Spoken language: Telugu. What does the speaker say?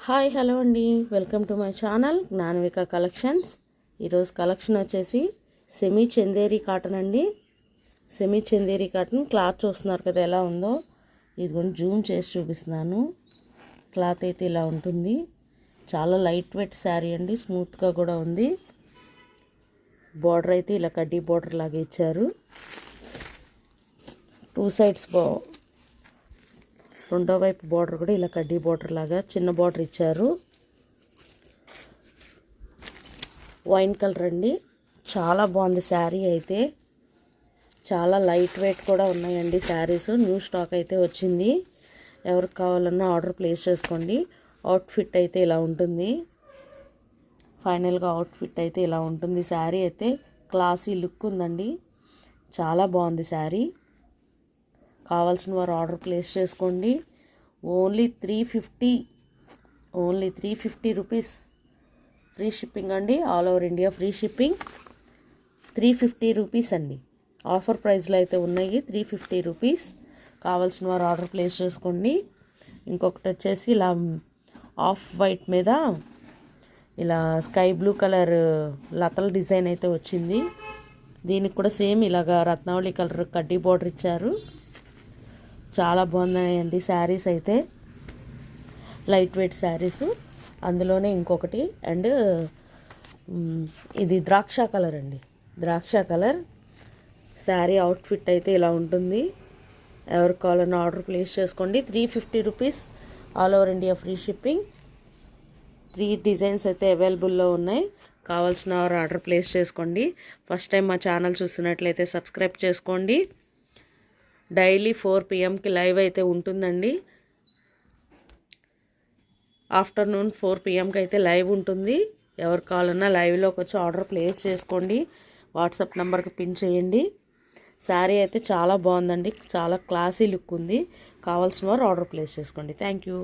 హాయ్ హలో అండి, welcome to my channel Gnanavika collections. ఈరోజు కలెక్షన్ వచ్చేసి సెమీ చందేరి కాటన్ అండి. సెమీ చందేరి కాటన్ క్లాత్ చూస్తున్నారు కదా ఎలా ఉందో. ఇదిగోండి జూమ్ చేసి చూపిస్తున్నాను. క్లాత్ అయితే ఇలా ఉంటుంది. చాలా లైట్ వెయిట్ శారీ అండి, స్మూత్గా కూడా ఉంది. బార్డర్ అయితే ఇలా కడ్డీ బార్డర్ లాగా ఇచ్చారు. టూ సైడ్స్ రెండో వైపు బార్డర్ కూడా ఇలా కడ్డీ బార్డర్ లాగా చిన్న బార్డర్ ఇచ్చారు. వైన్ కలర్ అండి, చాలా బాగుంది శారీ అయితే. చాలా లైట్ వెయిట్ కూడా ఉన్నాయండి శారీస్. న్యూ స్టాక్ అయితే వచ్చింది. ఎవరికి కావాలన్నా ఆర్డర్ ప్లేస్ చేసుకోండి. అవుట్ఫిట్ అయితే ఇలా ఉంటుంది. ఫైనల్గా అవుట్ఫిట్ అయితే ఇలా ఉంటుంది. శారీ అయితే క్లాసీ లుక్ ఉందండి. చాలా బాగుంది శారీ. కావాల్సిన వారు ఆర్డర్ ప్లేస్ చేసుకోండి. ఓన్లీ 350 రూపీస్ ఫ్రీ షిప్పింగ్ అండి. All over India free shipping. 350 rupees అండి. ఆఫర్ ప్రైస్లో అయితే ఉన్నాయి. 350 రూపీస్. కావాల్సిన వారు ఆర్డర్ ప్లేస్ చేసుకోండి. ఇంకొకటి వచ్చేసి ఇలా ఆఫ్ వైట్ మీద ఇలా స్కై బ్లూ కలర్ లతల డిజైన్ అయితే వచ్చింది. దీనికి కూడా సేమ్ ఇలాగా రత్నావళి కలర్ కడ్డీ బార్డర్ ఇచ్చారు. చాలా బాగున్నాయండి శారీస్ అయితే. Light weight saris. అందులోనే ఇంకొకటి అండ్ ఇది ద్రాక్ష కలర్ అండి. ద్రాక్ష కలర్ శారీ అవుట్ఫిట్ అయితే ఇలా ఉంటుంది. ఎవరికి కావాలన్నా ఆర్డర్ ప్లేస్ చేసుకోండి. 350 rupees. All over India free shipping. 3 designs అయితే అవైలబుల్లో ఉన్నాయి. కావాల్సిన వారు ఆర్డర్ ప్లేస్ చేసుకోండి. ఫస్ట్ టైం మా ఛానల్ చూస్తున్నట్లయితే సబ్స్క్రైబ్ చేసుకోండి. డైలీ 4 PM లైవ్ అయితే ఉంటుందండి. ఆఫ్టర్నూన్ 4 PM అయితే లైవ్ ఉంటుంది. ఎవరు కావాలన్నా లైవ్లోకి వచ్చి ఆర్డర్ ప్లేస్ చేసుకోండి. వాట్సాప్ నెంబర్కి పిన్ చేయండి. శారీ అయితే చాలా బాగుందండి. చాలా క్లాసీ లుక్ ఉంది. కావాల్సిన వారు ఆర్డర్ ప్లేస్ చేసుకోండి. Thank you.